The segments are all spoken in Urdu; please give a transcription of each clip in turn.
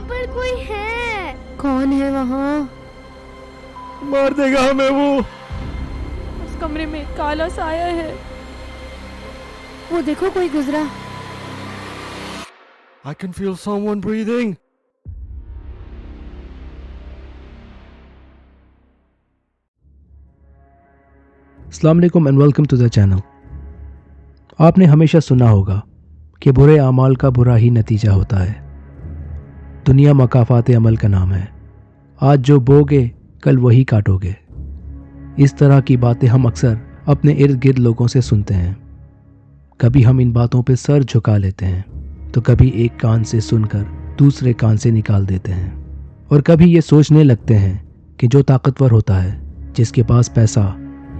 وہاں پر کوئی ہے. کون ہے وہاں؟ مار دے گا ہمیں وہ. اس کمرے میں کالا سایہ ہے. وہ دیکھو کوئی گزرا. I can feel someone breathing. السلام علیکم and welcome to the channel. آپ نے ہمیشہ سنا ہوگا کہ برے اعمال کا برا ہی نتیجہ ہوتا ہے. دنیا مکافات عمل کا نام ہے. آج جو بوگے کل وہی کاٹو گے. اس طرح کی باتیں ہم اکثر اپنے ارد گرد لوگوں سے سنتے ہیں. کبھی ہم ان باتوں پہ سر جھکا لیتے ہیں تو کبھی ایک کان سے سن کر دوسرے کان سے نکال دیتے ہیں، اور کبھی یہ سوچنے لگتے ہیں کہ جو طاقتور ہوتا ہے، جس کے پاس پیسہ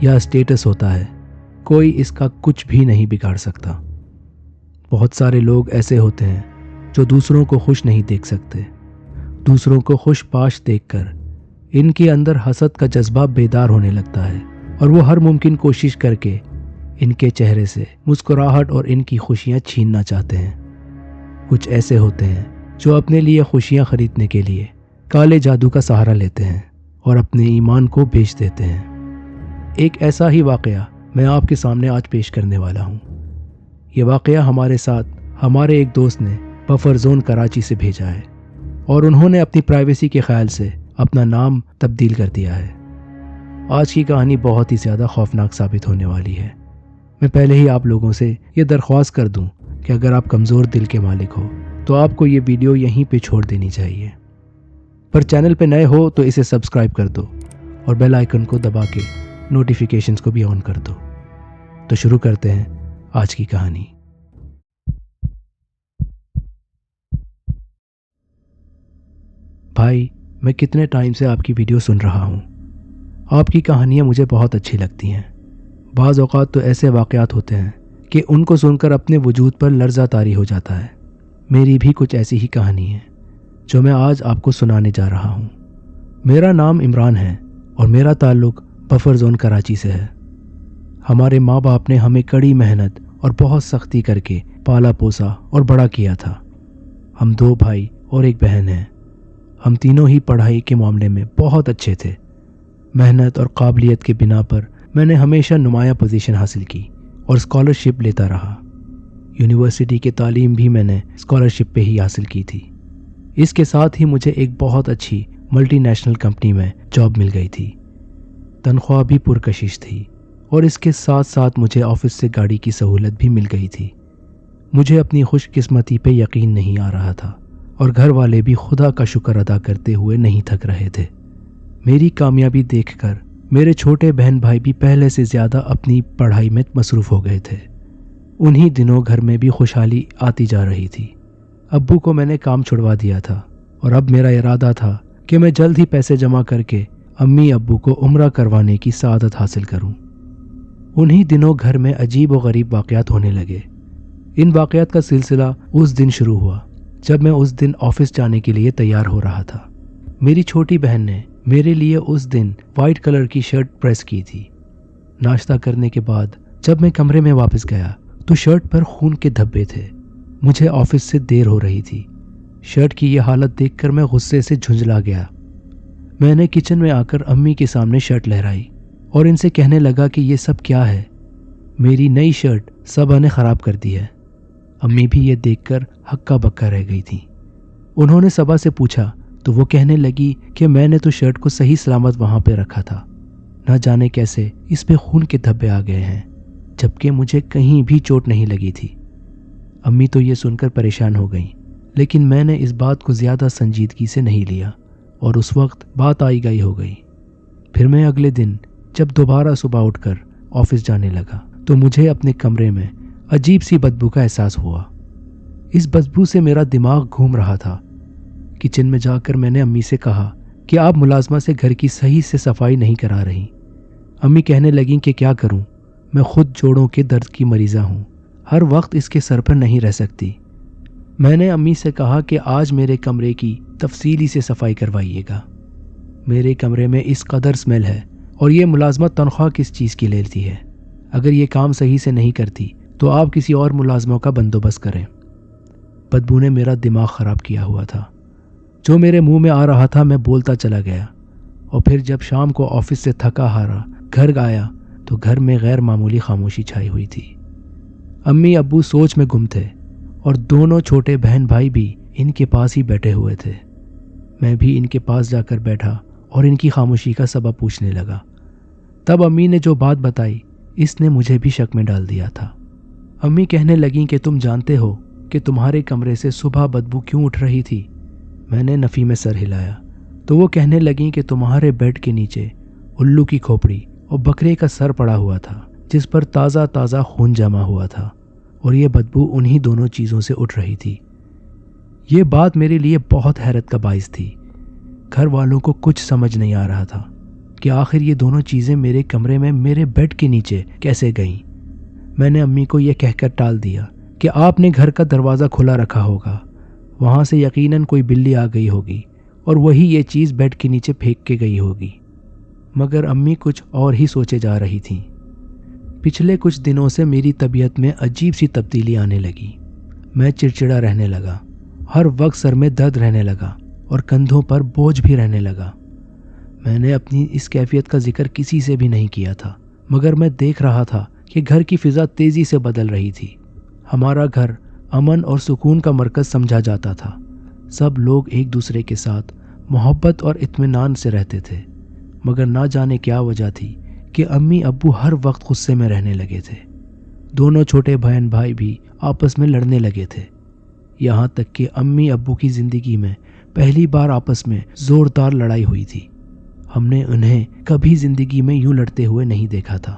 یا اسٹیٹس ہوتا ہے، کوئی اس کا کچھ بھی نہیں بگاڑ سکتا. بہت سارے لوگ ایسے ہوتے ہیں جو دوسروں کو خوش نہیں دیکھ سکتے. دوسروں کو خوش پاش دیکھ کر ان کے اندر حسد کا جذبہ بیدار ہونے لگتا ہے، اور وہ ہر ممکن کوشش کر کے ان کے چہرے سے مسکراہٹ اور ان کی خوشیاں چھیننا چاہتے ہیں. کچھ ایسے ہوتے ہیں جو اپنے لیے خوشیاں خریدنے کے لیے کالے جادو کا سہارا لیتے ہیں اور اپنے ایمان کو بیچ دیتے ہیں. ایک ایسا ہی واقعہ میں آپ کے سامنے آج پیش کرنے والا ہوں. یہ واقعہ ہمارے ساتھ ہمارے ایک دوست نے بفر زون کراچی سے بھیجا ہے، اور انہوں نے اپنی پرائیویسی کے خیال سے اپنا نام تبدیل کر دیا ہے. آج کی کہانی بہت ہی زیادہ خوفناک ثابت ہونے والی ہے. میں پہلے ہی آپ لوگوں سے یہ درخواست کر دوں کہ اگر آپ کمزور دل کے مالک ہو تو آپ کو یہ ویڈیو یہیں پہ چھوڑ دینی چاہیے. پر چینل پہ نئے ہو تو اسے سبسکرائب کر دو اور بیل آئیکن کو دبا کے نوٹیفیکیشنز کو بھی آن کر دو. تو شروع کرتے ہیں آج کی کہانی. بھائی، میں کتنے ٹائم سے آپ کی ویڈیو سن رہا ہوں. آپ کی کہانیاں مجھے بہت اچھی لگتی ہیں. بعض اوقات تو ایسے واقعات ہوتے ہیں کہ ان کو سن کر اپنے وجود پر لرزہ طاری ہو جاتا ہے. میری بھی کچھ ایسی ہی کہانی ہے جو میں آج آپ کو سنانے جا رہا ہوں. میرا نام عمران ہے اور میرا تعلق بفر زون کراچی سے ہے. ہمارے ماں باپ نے ہمیں کڑی محنت اور بہت سختی کر کے پالا پوسا اور بڑا کیا تھا. ہم 2 بھائی اور ایک بہن ہیں. ہم تینوں ہی پڑھائی کے معاملے میں بہت اچھے تھے. محنت اور قابلیت کے بنا پر میں نے ہمیشہ نمایاں پوزیشن حاصل کی اور اسکالرشپ لیتا رہا. یونیورسٹی کی تعلیم بھی میں نے اسکالرشپ پہ ہی حاصل کی تھی. اس کے ساتھ ہی مجھے ایک بہت اچھی ملٹی نیشنل کمپنی میں جاب مل گئی تھی. تنخواہ بھی پرکشش تھی، اور اس کے ساتھ ساتھ مجھے آفس سے گاڑی کی سہولت بھی مل گئی تھی. مجھے اپنی خوش قسمتی پہ یقین نہیں آ رہا تھا، اور گھر والے بھی خدا کا شکر ادا کرتے ہوئے نہیں تھک رہے تھے. میری کامیابی دیکھ کر میرے چھوٹے بہن بھائی بھی پہلے سے زیادہ اپنی پڑھائی میں مصروف ہو گئے تھے. انہی دنوں گھر میں بھی خوشحالی آتی جا رہی تھی. ابو کو میں نے کام چھڑوا دیا تھا، اور اب میرا ارادہ تھا کہ میں جلد ہی پیسے جمع کر کے امی ابو کو عمرہ کروانے کی سعادت حاصل کروں. انہی دنوں گھر میں عجیب و غریب واقعات ہونے لگے. ان واقعات کا سلسلہ اس دن شروع ہوا جب میں اس دن آفس جانے کے لیے تیار ہو رہا تھا. میری چھوٹی بہن نے میرے لیے اس دن وائٹ کلر کی شرٹ پریس کی تھی. ناشتہ کرنے کے بعد جب میں کمرے میں واپس گیا تو شرٹ پر خون کے دھبے تھے. مجھے آفس سے دیر ہو رہی تھی. شرٹ کی یہ حالت دیکھ کر میں غصے سے جھنجلا گیا. میں نے کچن میں آ کر امی کے سامنے شرٹ لہرائی اور ان سے کہنے لگا کہ یہ سب کیا ہے. میری نئی شرٹ صبا نے خراب کر دی ہے. امی بھی یہ دیکھ کر ہکا بکا رہ گئی تھی. انہوں نے صبا سے پوچھا تو وہ کہنے لگی کہ میں نے تو شرٹ کو صحیح سلامت وہاں پہ رکھا تھا، نہ جانے کیسے اس پہ خون کے دھبے آ گئے ہیں، جبکہ مجھے کہیں بھی چوٹ نہیں لگی تھی. امی تو یہ سن کر پریشان ہو گئیں، لیکن میں نے اس بات کو زیادہ سنجیدگی سے نہیں لیا، اور اس وقت بات آئی گئی ہو گئی. پھر میں اگلے دن جب دوبارہ صبح اٹھ کر آفس جانے لگا تو مجھے اپنے کمرے میں عجیب سی بدبو کا احساس ہوا. اس بدبو سے میرا دماغ گھوم رہا تھا. کچن میں جا کر میں نے امی سے کہا کہ آپ ملازمہ سے گھر کی صحیح سے صفائی نہیں کرا رہی. امی کہنے لگیں کہ کیا کروں، میں خود جوڑوں کے درد کی مریضہ ہوں، ہر وقت اس کے سر پر نہیں رہ سکتی. میں نے امی سے کہا کہ آج میرے کمرے کی تفصیلی سے صفائی کروائیے گا. میرے کمرے میں اس قدر اسمیل ہے، اور یہ ملازمت تنخواہ کس چیز کی لیتی ہے. اگر یہ کام صحیح سے نہیں کرتی تو آپ کسی اور ملازموں کا بندوبست کریں. بدبو نے میرا دماغ خراب کیا ہوا تھا. جو میرے منہ میں آ رہا تھا میں بولتا چلا گیا، اور پھر جب شام کو آفس سے تھکا ہارا گھر آیا تو گھر میں غیر معمولی خاموشی چھائی ہوئی تھی۔ امی ابو سوچ میں گم تھے اور دونوں چھوٹے بہن بھائی بھی ان کے پاس ہی بیٹھے ہوئے تھے۔ میں بھی ان کے پاس جا کر بیٹھا اور ان کی خاموشی کا سبب پوچھنے لگا۔ تب امی نے جو بات بتائی اس نے مجھے بھی شک میں ڈال دیا تھا۔ امی کہنے لگیں کہ تم جانتے ہو کہ تمہارے کمرے سے صبح بدبو کیوں اٹھ رہی تھی؟ میں نے نفی میں سر ہلایا تو وہ کہنے لگیں کہ تمہارے بیڈ کے نیچے الو کی کھوپڑی اور بکرے کا سر پڑا ہوا تھا جس پر تازہ تازہ خون جمع ہوا تھا، اور یہ بدبو انہی دونوں چیزوں سے اٹھ رہی تھی۔ یہ بات میرے لیے بہت حیرت کا باعث تھی۔ گھر والوں کو کچھ سمجھ نہیں آ رہا تھا کہ آخر یہ دونوں چیزیں میرے کمرے میں میرے بیڈ کے نیچے کیسے گئیں۔ میں نے امی کو یہ کہہ کر ٹال دیا کہ آپ نے گھر کا دروازہ کھلا رکھا ہوگا، وہاں سے یقیناً کوئی بلی آ گئی ہوگی اور وہی یہ چیز بیڈ کے نیچے پھینک کے گئی ہوگی۔ مگر امی کچھ اور ہی سوچے جا رہی تھیں۔ پچھلے کچھ دنوں سے میری طبیعت میں عجیب سی تبدیلی آنے لگی۔ میں چڑچڑا رہنے لگا، ہر وقت سر میں درد رہنے لگا اور کندھوں پر بوجھ بھی رہنے لگا۔ میں نے اپنی اس کیفیت کا ذکر کسی سے بھی نہیں کیا تھا، مگر میں دیکھ رہا تھا کہ گھر کی فضا تیزی سے بدل رہی تھی۔ ہمارا گھر امن اور سکون کا مرکز سمجھا جاتا تھا۔ سب لوگ ایک دوسرے کے ساتھ محبت اور اطمینان سے رہتے تھے، مگر نہ جانے کیا وجہ تھی کہ امی ابو ہر وقت غصے میں رہنے لگے تھے۔ دونوں چھوٹے بہن بھائی بھی آپس میں لڑنے لگے تھے، یہاں تک کہ امی ابو کی زندگی میں پہلی بار آپس میں زوردار لڑائی ہوئی تھی۔ ہم نے انہیں کبھی زندگی میں یوں لڑتے ہوئے نہیں دیکھا تھا۔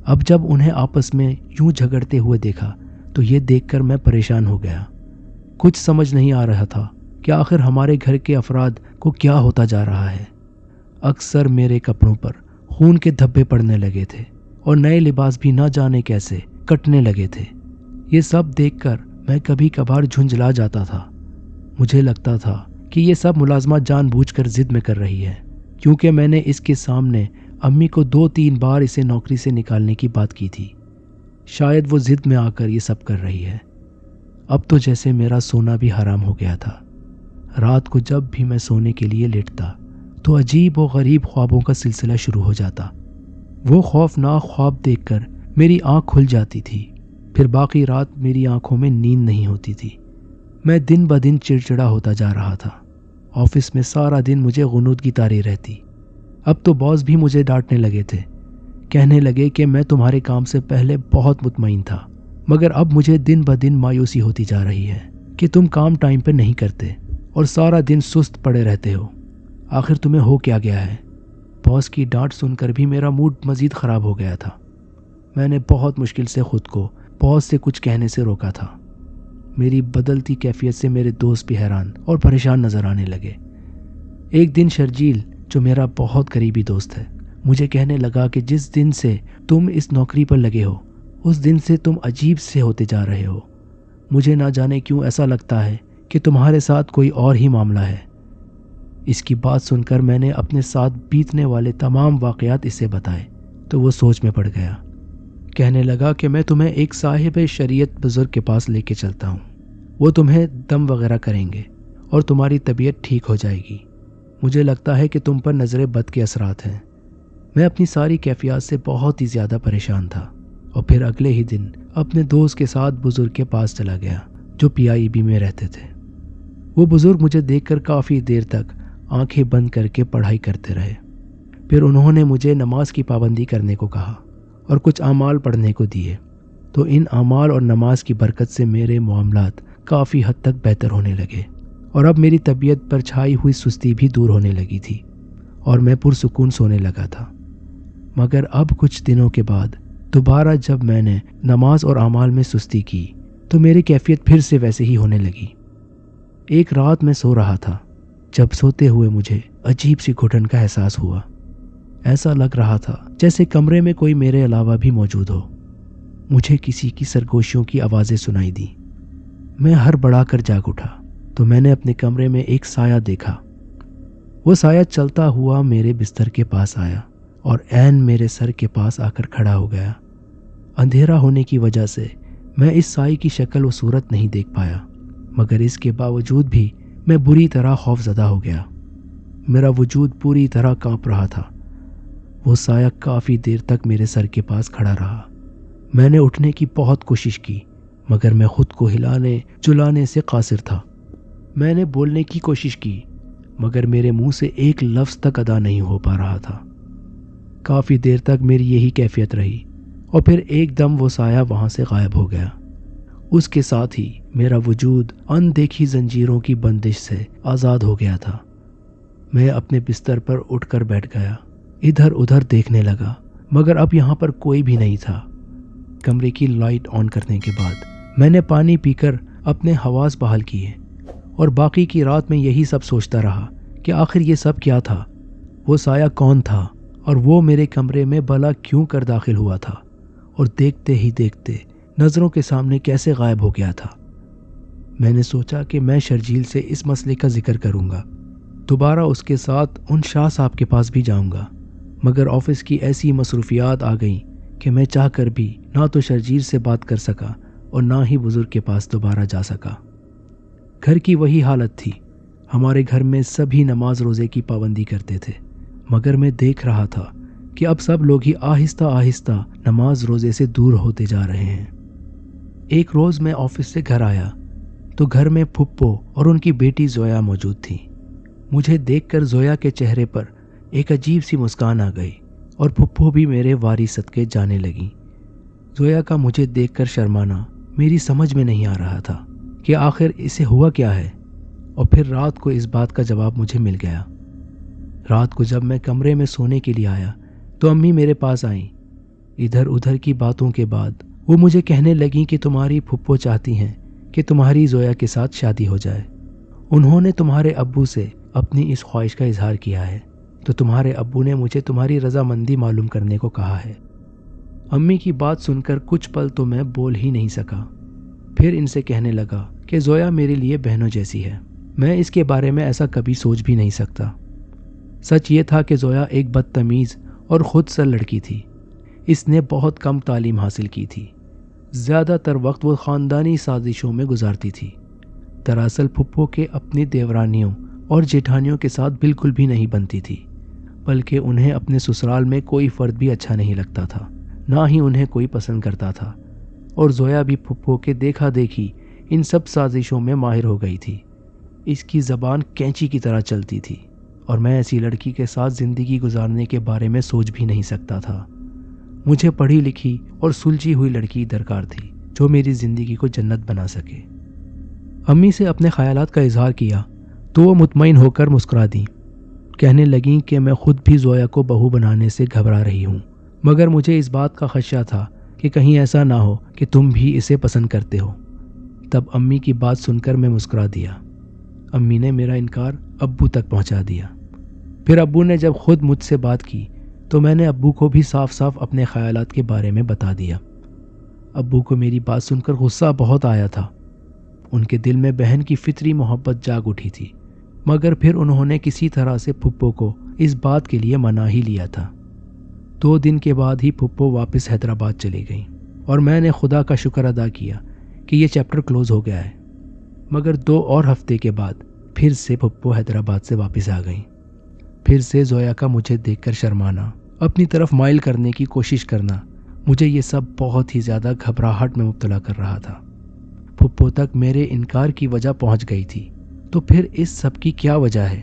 اب جب انہیں آپس میں یوں جھگڑتے ہوئے دیکھا تو یہ دیکھ کر میں پریشان ہو گیا۔ کچھ سمجھ نہیں آ رہا تھا کہ آخر ہمارے گھر کے افراد کو کیا ہوتا جا رہا ہے۔ اکثر میرے کپڑوں پر خون کے دھبے پڑنے لگے تھے اور نئے لباس بھی نہ جانے کیسے کٹنے لگے تھے۔ یہ سب دیکھ کر میں کبھی کبھار جھنجلا جاتا تھا۔ مجھے لگتا تھا کہ یہ سب ملازمہ جان بوجھ کر ضد میں کر رہی ہے، کیونکہ میں نے اس کے سامنے امی کو 2-3 بار اسے نوکری سے نکالنے کی بات کی تھی۔ شاید وہ ضد میں آ کر یہ سب کر رہی ہے۔ اب تو جیسے میرا سونا بھی حرام ہو گیا تھا۔ رات کو جب بھی میں سونے کے لیے لیٹتا تو عجیب و غریب خوابوں کا سلسلہ شروع ہو جاتا۔ وہ خوفناک خواب دیکھ کر میری آنکھ کھل جاتی تھی، پھر باقی رات میری آنکھوں میں نیند نہیں ہوتی تھی۔ میں دن بدن چڑچڑا ہوتا جا رہا تھا۔ آفس میں سارا دن مجھے غنودگی طاری رہتی۔ اب تو باس بھی مجھے ڈانٹنے لگے تھے، کہنے لگے کہ میں تمہارے کام سے پہلے بہت مطمئن تھا، مگر اب مجھے دن بدن مایوسی ہوتی جا رہی ہے کہ تم کام ٹائم پہ نہیں کرتے اور سارا دن سست پڑے رہتے ہو۔ آخر تمہیں ہو کیا گیا ہے؟ باس کی ڈانٹ سن کر بھی میرا موڈ مزید خراب ہو گیا تھا۔ میں نے بہت مشکل سے خود کو باس سے کچھ کہنے سے روکا تھا۔ میری بدلتی کیفیت سے میرے دوست بھی حیران اور پریشان نظر آنے لگے۔ ایک دن شرجیل، جو میرا بہت قریبی دوست ہے، مجھے کہنے لگا کہ جس دن سے تم اس نوکری پر لگے ہو اس دن سے تم عجیب سے ہوتے جا رہے ہو۔ مجھے نہ جانے کیوں ایسا لگتا ہے کہ تمہارے ساتھ کوئی اور ہی معاملہ ہے۔ اس کی بات سن کر میں نے اپنے ساتھ بیتنے والے تمام واقعات اسے بتائے تو وہ سوچ میں پڑ گیا۔ کہنے لگا کہ میں تمہیں ایک صاحب شریعت بزرگ کے پاس لے کے چلتا ہوں، وہ تمہیں دم وغیرہ کریں گے اور تمہاری طبیعت ٹھیک ہو جائے گی۔ مجھے لگتا ہے کہ تم پر نظر بد کے اثرات ہیں۔ میں اپنی ساری کیفیات سے بہت ہی زیادہ پریشان تھا، اور پھر اگلے ہی دن اپنے دوست کے ساتھ بزرگ کے پاس چلا گیا جو PIB میں رہتے تھے۔ وہ بزرگ مجھے دیکھ کر کافی دیر تک آنکھیں بند کر کے پڑھائی کرتے رہے۔ پھر انہوں نے مجھے نماز کی پابندی کرنے کو کہا اور کچھ اعمال پڑھنے کو دیے، تو ان اعمال اور نماز کی برکت سے میرے معاملات کافی حد تک بہتر ہونے لگے، اور اب میری طبیعت پر چھائی ہوئی سستی بھی دور ہونے لگی تھی اور میں پرسکون سونے لگا تھا۔ مگر اب کچھ دنوں کے بعد دوبارہ جب میں نے نماز اور اعمال میں سستی کی تو میری کیفیت پھر سے ویسے ہی ہونے لگی۔ ایک رات میں سو رہا تھا جب سوتے ہوئے مجھے عجیب سی گھٹن کا احساس ہوا۔ ایسا لگ رہا تھا جیسے کمرے میں کوئی میرے علاوہ بھی موجود ہو۔ مجھے کسی کی سرگوشیوں کی آوازیں سنائی دی۔ میں ہڑبڑا کر جاگ اٹھا تو میں نے اپنے کمرے میں ایک سایہ دیکھا۔ وہ سایہ چلتا ہوا میرے بستر کے پاس آیا اور عین میرے سر کے پاس آ کر کھڑا ہو گیا۔ اندھیرا ہونے کی وجہ سے میں اس سائے کی شکل و صورت نہیں دیکھ پایا، مگر اس کے باوجود بھی میں بری طرح خوف زدہ ہو گیا۔ میرا وجود پوری طرح کانپ رہا تھا۔ وہ سایہ کافی دیر تک میرے سر کے پاس کھڑا رہا۔ میں نے اٹھنے کی بہت کوشش کی مگر میں خود کو ہلانے جلانے سے قاصر تھا۔ میں نے بولنے کی کوشش کی مگر میرے منہ سے ایک لفظ تک ادا نہیں ہو پا رہا تھا۔ کافی دیر تک میری یہی کیفیت رہی اور پھر ایک دم وہ سایہ وہاں سے غائب ہو گیا۔ اس کے ساتھ ہی میرا وجود اندیکھی زنجیروں کی بندش سے آزاد ہو گیا تھا۔ میں اپنے بستر پر اٹھ کر بیٹھ گیا، ادھر ادھر دیکھنے لگا مگر اب یہاں پر کوئی بھی نہیں تھا۔ کمرے کی لائٹ آن کرنے کے بعد میں نے پانی پی کر اپنے حواس بحال کیے اور باقی کی رات میں یہی سب سوچتا رہا کہ آخر یہ سب کیا تھا، وہ سایہ کون تھا اور وہ میرے کمرے میں بلا کیوں کر داخل ہوا تھا اور دیکھتے ہی دیکھتے نظروں کے سامنے کیسے غائب ہو گیا تھا۔ میں نے سوچا کہ میں شرجیل سے اس مسئلے کا ذکر کروں گا، دوبارہ اس کے ساتھ ان شاہ صاحب کے پاس بھی جاؤں گا، مگر آفس کی ایسی مصروفیات آ گئیں کہ میں چاہ کر بھی نہ تو شرجیل سے بات کر سکا اور نہ ہی بزرگ کے پاس دوبارہ جا سکا۔ گھر کی وہی حالت تھی، ہمارے گھر میں سبھی نماز روزے کی پابندی کرتے تھے مگر میں دیکھ رہا تھا کہ اب سب لوگ ہی آہستہ آہستہ نماز روزے سے دور ہوتے جا رہے ہیں۔ ایک روز میں آفس سے گھر آیا تو گھر میں پھپھو اور ان کی بیٹی زویا موجود تھی۔ مجھے دیکھ کر زویا کے چہرے پر ایک عجیب سی مسکان آ گئی اور پھپھو بھی میرے واری صدقے جانے لگیں۔ زویا کا مجھے دیکھ کر شرمانا میری سمجھ میں نہیں آ رہا تھا کہ آخر اسے ہوا کیا ہے، اور پھر رات کو اس بات کا جواب مجھے مل گیا۔ رات کو جب میں کمرے میں سونے کے لیے آیا تو امی میرے پاس آئیں۔ ادھر ادھر کی باتوں کے بعد وہ مجھے کہنے لگیں کہ تمہاری پھپھو چاہتی ہیں کہ تمہاری زویا کے ساتھ شادی ہو جائے۔ انہوں نے تمہارے ابو سے اپنی اس خواہش کا اظہار کیا ہے تو تمہارے ابو نے مجھے تمہاری رضامندی معلوم کرنے کو کہا ہے۔ امی کی بات سن کر کچھ پل تو میں بول ہی نہیں سکا، پھر ان سے کہنے لگا کہ زویا میرے لیے بہنوں جیسی ہے، میں اس کے بارے میں ایسا کبھی سوچ بھی نہیں سکتا۔ سچ یہ تھا کہ زویا ایک بدتمیز اور خود سر لڑکی تھی۔ اس نے بہت کم تعلیم حاصل کی تھی، زیادہ تر وقت وہ خاندانی سازشوں میں گزارتی تھی۔ دراصل پھپھو کے اپنی دیورانیوں اور جیٹھانیوں کے ساتھ بالکل بھی نہیں بنتی تھی، بلکہ انہیں اپنے سسرال میں کوئی فرد بھی اچھا نہیں لگتا تھا، نہ ہی انہیں کوئی پسند کرتا تھا، اور زویا بھی پھپھو کے دیکھا دیکھی ان سب سازشوں میں ماہر ہو گئی تھی۔ اس کی زبان کینچی کی طرح چلتی تھی اور میں ایسی لڑکی کے ساتھ زندگی گزارنے کے بارے میں سوچ بھی نہیں سکتا تھا۔ مجھے پڑھی لکھی اور سلجھی ہوئی لڑکی درکار تھی جو میری زندگی کو جنت بنا سکے۔ امی سے اپنے خیالات کا اظہار کیا تو وہ مطمئن ہو کر مسکرا دیں، کہنے لگیں کہ میں خود بھی زویا کو بہو بنانے سے گھبرا رہی ہوں، مگر مجھے اس بات کا خدشہ تھا کہ کہیں ایسا نہ ہو کہ تم بھی اسے پسند کرتے ہو۔ تب امی کی بات سن کر میں مسکرا دیا۔ امی نے میرا انکار ابو تک پہنچا دیا۔ پھر ابو نے جب خود مجھ سے بات کی تو میں نے ابو کو بھی صاف صاف اپنے خیالات کے بارے میں بتا دیا۔ ابو کو میری بات سن کر غصہ بہت آیا تھا۔ ان کے دل میں بہن کی فطری محبت جاگ اٹھی تھی، مگر پھر انہوں نے کسی طرح سے پھپھو کو اس بات کے لیے منا ہی لیا تھا۔ 2 دن کے بعد ہی پھپھو واپس حیدرآباد چلی گئیں اور میں نے خدا کا شکر ادا کیا کہ یہ چیپٹر کلوز ہو گیا ہے۔ مگر 2 اور ہفتے کے بعد پھر سے پھپھو حیدرآباد سے واپس آ گئیں۔ پھر سے زویا کا مجھے دیکھ کر شرمانا، اپنی طرف مائل کرنے کی کوشش کرنا، مجھے یہ سب بہت ہی زیادہ گھبراہٹ میں مبتلا کر رہا تھا۔ پھپھو تک میرے انکار کی وجہ پہنچ گئی تھی، تو پھر اس سب کی کیا وجہ ہے؟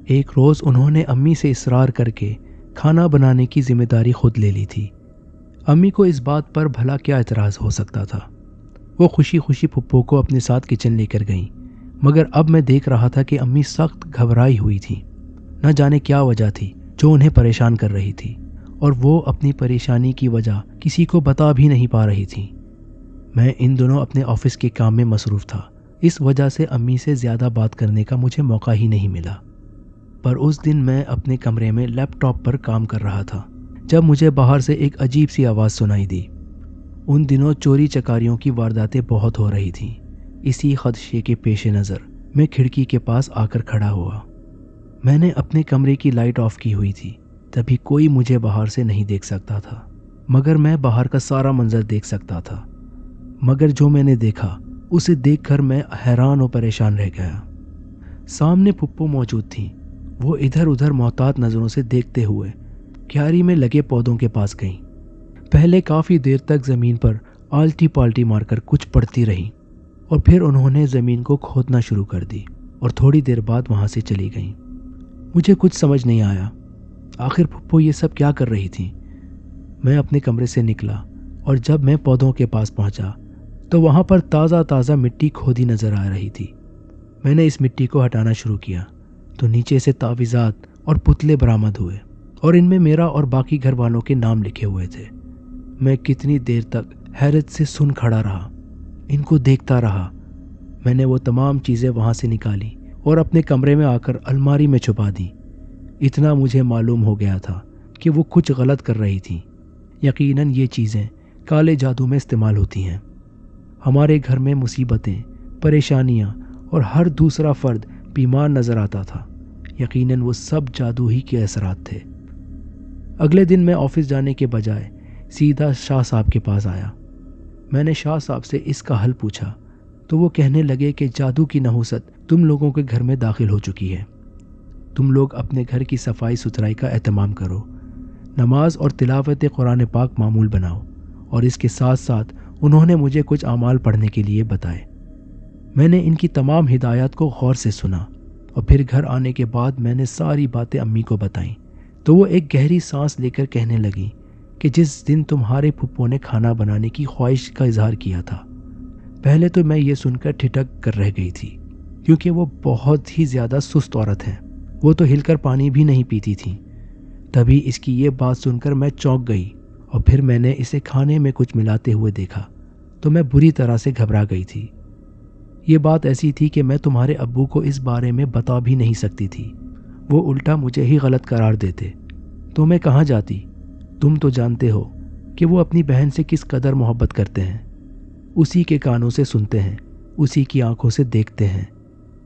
ایک روز انہوں نے امی سے اصرار کر کے کھانا بنانے کی ذمہ داری خود لے لی تھی۔ امی کو اس بات پر بھلا کیا اعتراض ہو سکتا تھا؟ وہ خوشی خوشی پھپھو کو اپنے ساتھ کچن لے کر گئیں، مگر اب میں دیکھ رہا تھا کہ امی سخت گھبرائی ہوئی تھی۔ نہ جانے کیا وجہ تھی جو انہیں پریشان کر رہی تھی، اور وہ اپنی پریشانی کی وجہ کسی کو بتا بھی نہیں پا رہی تھی۔ میں ان دنوں اپنے آفس کے کام میں مصروف تھا، اس وجہ سے امی سے زیادہ بات کرنے کا مجھے موقع ہی نہیں ملا۔ پر اس دن میں اپنے کمرے میں لیپ ٹاپ پر کام کر رہا تھا جب مجھے باہر سے ایک عجیب سی آواز سنائی دی۔ ان دنوں چوری چکاریوں کی وارداتیں بہت ہو رہی تھیں۔ اسی خدشے کے پیش نظر میں کھڑکی کے پاس آ کر کھڑا ہوا۔ میں نے اپنے کمرے کی لائٹ آف کی ہوئی تھی، تبھی کوئی مجھے باہر سے نہیں دیکھ سکتا تھا، مگر میں باہر کا سارا منظر دیکھ سکتا تھا۔ مگر جو میں نے دیکھا اسے دیکھ کر میں حیران اور پریشان رہ گیا۔ سامنے پھپھو موجود تھیں۔ وہ ادھر ادھر محتاط نظروں سے دیکھتے ہوئے کیاری میں لگے پودوں کے پاس گئیں۔ پہلے کافی دیر تک زمین پر آلٹی پالٹی مار کر کچھ پڑتی رہیں اور پھر انہوں نے زمین کو کھودنا شروع کر دی اور تھوڑی دیر بعد وہاں سے چلی گئیں۔ مجھے کچھ سمجھ نہیں آیا، آخر پھپھو یہ سب کیا کر رہی تھیں؟ میں اپنے کمرے سے نکلا اور جب میں پودوں کے پاس پہنچا تو وہاں پر تازہ تازہ مٹی کھودی نظر آ رہی تھی۔ میں نے اس مٹی کو ہٹانا شروع کیا تو نیچے سے تعویذات اور پتلے برآمد ہوئے اور ان میں میرا اور باقی گھر والوں کے نام لکھے ہوئے تھے۔ میں کتنی دیر تک حیرت سے سن کھڑا رہا، ان کو دیکھتا رہا۔ میں نے وہ تمام چیزیں وہاں سے نکالی اور اپنے کمرے میں آ کر الماری میں چھپا دی۔ اتنا مجھے معلوم ہو گیا تھا کہ وہ کچھ غلط کر رہی تھیں۔ یقیناً یہ چیزیں کالے جادو میں استعمال ہوتی ہیں۔ ہمارے گھر میں مصیبتیں، پریشانیاں اور ہر دوسرا فرد بیمار نظر آتا تھا۔ یقیناً وہ سب جادو ہی کے اثرات تھے۔ اگلے دن میں آفس جانے کے بجائے سیدھا شاہ صاحب کے پاس آیا۔ میں نے شاہ صاحب سے اس کا حل پوچھا تو وہ کہنے لگے کہ جادو کی نحوست تم لوگوں کے گھر میں داخل ہو چکی ہے۔ تم لوگ اپنے گھر کی صفائی ستھرائی کا اہتمام کرو، نماز اور تلاوت قرآن پاک معمول بناؤ، اور اس کے ساتھ ساتھ انہوں نے مجھے کچھ اعمال پڑھنے کے لیے بتائے۔ میں نے ان کی تمام ہدایات کو غور سے سنا اور پھر گھر آنے کے بعد میں نے ساری باتیں امی کو بتائیں تو وہ ایک گہری سانس لے کر کہنے لگیں کہ جس دن تمہارے پھپھو نے کھانا بنانے کی خواہش کا اظہار کیا تھا، پہلے تو میں یہ سن کر ٹھٹک کر رہ گئی تھی، کیونکہ وہ بہت ہی زیادہ سست عورت ہیں۔ وہ تو ہل کر پانی بھی نہیں پیتی تھیں۔ تبھی اس کی یہ بات سن کر میں چونک گئی اور پھر میں نے اسے کھانے میں کچھ ملاتے ہوئے دیکھا تو میں بری طرح سے گھبرا گئی تھی۔ یہ بات ایسی تھی کہ میں تمہارے ابو کو اس بارے میں بتا بھی نہیں سکتی تھی، وہ الٹا مجھے ہی غلط قرار دیتے۔ تو میں کہاں جاتی؟ تم تو جانتے ہو کہ وہ اپنی بہن سے کس قدر محبت کرتے ہیں، اسی کے کانوں سے سنتے ہیں، اسی کی آنکھوں سے دیکھتے ہیں۔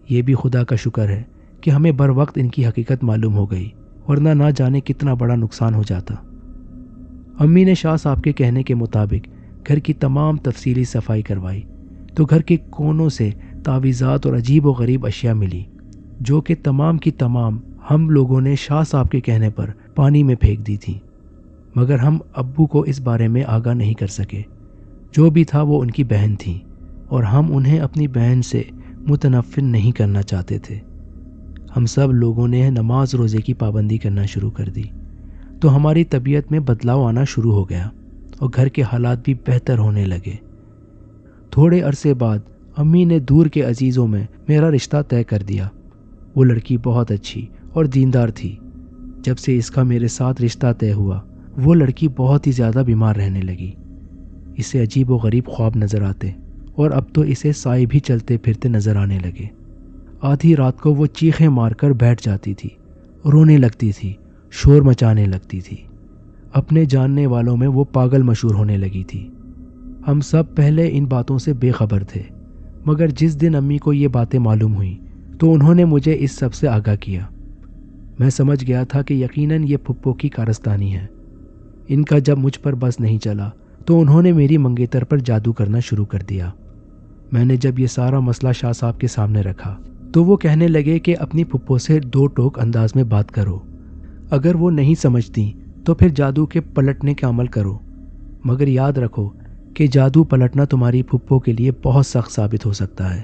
یہ بھی خدا کا شکر ہے کہ ہمیں بر وقت ان کی حقیقت معلوم ہو گئی، ورنہ نہ جانے کتنا بڑا نقصان ہو جاتا۔ امی نے شاہ صاحب کے کہنے کے مطابق گھر کی تمام تفصیلی صفائی کروائی تو گھر کے کونوں سے تعویذات اور عجیب و غریب اشیاء ملی، جو کہ تمام کی تمام ہم لوگوں نے شاہ صاحب کے کہنے پر پانی میں پھینک دی تھی، مگر ہم ابو کو اس بارے میں آگاہ نہیں کر سکے۔ جو بھی تھا وہ ان کی بہن تھی اور ہم انہیں اپنی بہن سے متنفر نہیں کرنا چاہتے تھے۔ ہم سب لوگوں نے نماز روزے کی پابندی کرنا شروع کر دی تو ہماری طبیعت میں بدلاؤ آنا شروع ہو گیا اور گھر کے حالات بھی بہتر ہونے لگے۔ تھوڑے عرصے بعد امی نے دور کے عزیزوں میں میرا رشتہ طے کر دیا۔ وہ لڑکی بہت اچھی اور دیندار تھی۔ جب سے اس کا میرے ساتھ رشتہ طے ہوا، وہ لڑکی بہت ہی زیادہ بیمار رہنے لگی۔ اسے عجیب و غریب خواب نظر آتے اور اب تو اسے سائے بھی چلتے پھرتے نظر آنے لگے۔ آدھی رات کو وہ چیخیں مار کر بیٹھ جاتی تھی، رونے لگتی تھی، شور مچانے لگتی تھی۔ اپنے جاننے والوں میں وہ پاگل مشہور ہونے لگی تھی۔ ہم سب پہلے ان باتوں سے بے خبر تھے، مگر جس دن امی کو یہ باتیں معلوم ہوئیں تو انہوں نے مجھے اس سب سے آگاہ کیا۔ میں سمجھ گیا تھا کہ یقیناً یہ پھپھو کی کارستانی ہے۔ ان کا جب مجھ پر بس نہیں چلا تو انہوں نے میری منگیتر پر جادو کرنا شروع کر دیا۔ میں نے جب یہ سارا مسئلہ شاہ صاحب کے سامنے رکھا تو وہ کہنے لگے کہ اپنی پھپھو سے دو ٹوک انداز میں بات کرو، اگر وہ نہیں سمجھتی تو پھر جادو کے پلٹنے کا عمل کرو، مگر یاد رکھو کہ جادو پلٹنا تمہاری پھپھو کے لیے بہت سخت ثابت ہو سکتا ہے۔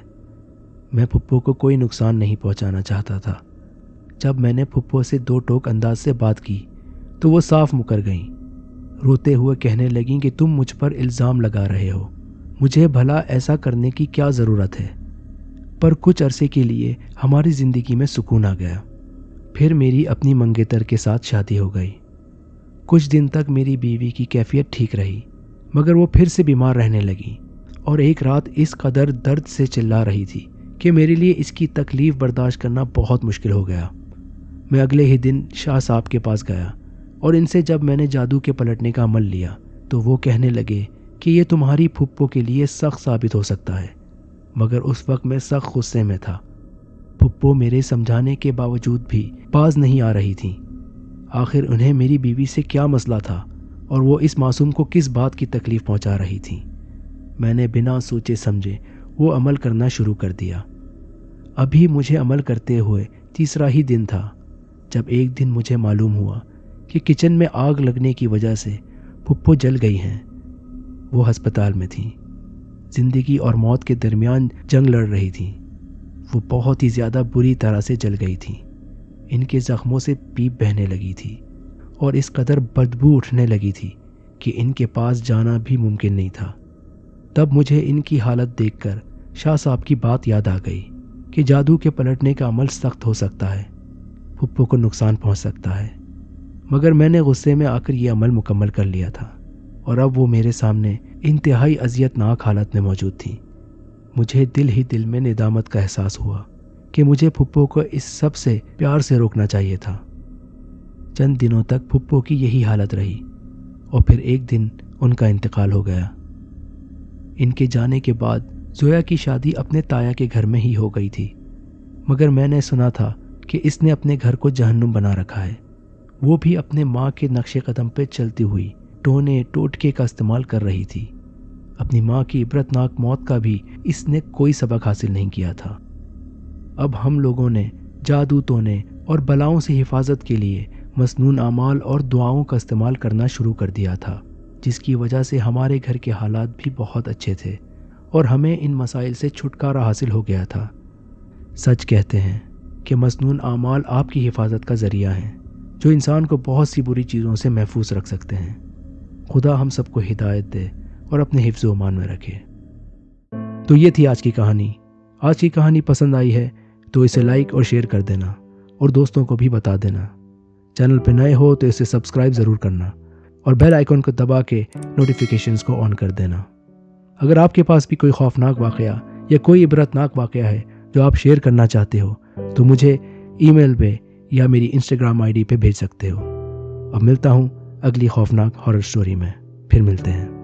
میں پھپھو کو کوئی نقصان نہیں پہنچانا چاہتا تھا۔ جب میں نے پھپھو سے دو ٹوک انداز سے بات کی تو وہ صاف مکر گئیں، روتے ہوئے کہنے لگیں کہ تم مجھ پر الزام لگا رہے ہو، مجھے بھلا ایسا کرنے کی کیا ضرورت ہے۔ پر کچھ عرصے کے لیے ہماری زندگی میں سکون آ گیا۔ پھر میری اپنی منگیتر کے ساتھ شادی ہو گئی۔ کچھ دن تک میری بیوی کی کیفیت ٹھیک رہی، مگر وہ پھر سے بیمار رہنے لگی اور ایک رات اس قدر درد سے چلا رہی تھی کہ میرے لیے اس کی تکلیف برداشت کرنا بہت مشکل ہو گیا۔ میں اگلے ہی دن شاہ صاحب کے پاس گیا اور ان سے جب میں نے جادو کے پلٹنے کا عمل لیا تو وہ کہنے لگے کہ یہ تمہاری پھپھو کے لیے سخت ثابت ہو سکتا ہے، مگر اس وقت میں سخت غصے میں تھا۔ پھپھو میرے سمجھانے کے باوجود بھی باز نہیں آ رہی تھیں۔ آخر انہیں میری بیوی سے کیا مسئلہ تھا اور وہ اس معصوم کو کس بات کی تکلیف پہنچا رہی تھیں؟ میں نے بنا سوچے سمجھے وہ عمل کرنا شروع کر دیا۔ ابھی مجھے عمل کرتے ہوئے تیسرا ہی دن تھا جب ایک دن مجھے معلوم ہوا کہ کچن میں آگ لگنے کی وجہ سے پھپھو جل گئی ہیں۔ وہ ہسپتال میں تھیں، زندگی اور موت کے درمیان جنگ لڑ رہی تھیں۔ وہ بہت ہی زیادہ بری طرح سے جل گئی تھیں۔ ان کے زخموں سے پیپ بہنے لگی تھی اور اس قدر بدبو اٹھنے لگی تھی کہ ان کے پاس جانا بھی ممکن نہیں تھا۔ تب مجھے ان کی حالت دیکھ کر شاہ صاحب کی بات یاد آ گئی کہ جادو کے پلٹنے کا عمل سخت ہو سکتا ہے، پھپھو کو نقصان پہنچ سکتا ہے، مگر میں نے غصے میں آ کر یہ عمل مکمل کر لیا تھا اور اب وہ میرے سامنے انتہائی اذیت ناک حالت میں موجود تھیں۔ مجھے دل ہی دل میں ندامت کا احساس ہوا کہ مجھے پھپھو کو اس سب سے پیار سے روکنا چاہیے تھا۔ چند دنوں تک پھپھو کی یہی حالت رہی اور پھر ایک دن ان کا انتقال ہو گیا۔ ان کے جانے کے بعد زویا کی شادی اپنے تایا کے گھر میں ہی ہو گئی تھی، مگر میں نے سنا تھا کہ اس نے اپنے گھر کو جہنم بنا رکھا ہے۔ وہ بھی اپنے ماں کے نقش قدم پہ چلتی ہوئی ٹونے ٹوٹکے کا استعمال کر رہی تھی۔ اپنی ماں کی عبرتناک موت کا بھی اس نے کوئی سبق حاصل نہیں کیا تھا۔ اب ہم لوگوں نے جادو ٹونے اور بلاؤں سے حفاظت کے لیے مسنون اعمال اور دعاؤں کا استعمال کرنا شروع کر دیا تھا، جس کی وجہ سے ہمارے گھر کے حالات بھی بہت اچھے تھے اور ہمیں ان مسائل سے چھٹکارا حاصل ہو گیا تھا۔ سچ کہتے ہیں کہ مسنون اعمال آپ کی حفاظت کا ذریعہ ہیں جو انسان کو بہت سی بری چیزوں سے محفوظ رکھ سکتے ہیں۔ خدا ہم سب کو ہدایت دے اور اپنے حفظ و امان میں رکھے۔ تو یہ تھی آج کی کہانی۔ آج کی کہانی پسند آئی ہے تو اسے لائک اور شیئر کر دینا اور دوستوں کو بھی بتا دینا۔ چینل پہ نئے ہو تو اسے سبسکرائب ضرور کرنا اور بیل آئیکن کو دبا کے نوٹیفیکیشنز کو آن کر دینا۔ اگر آپ کے پاس بھی کوئی خوفناک واقعہ یا کوئی عبرتناک واقعہ ہے جو آپ شیئر کرنا چاہتے ہو تو مجھے ای میل پہ یا میری انسٹاگرام آئی ڈی پہ بھیج سکتے ہو۔ اب ملتا ہوں اگلی خوفناک ہارر سٹوری میں، پھر ملتے ہیں۔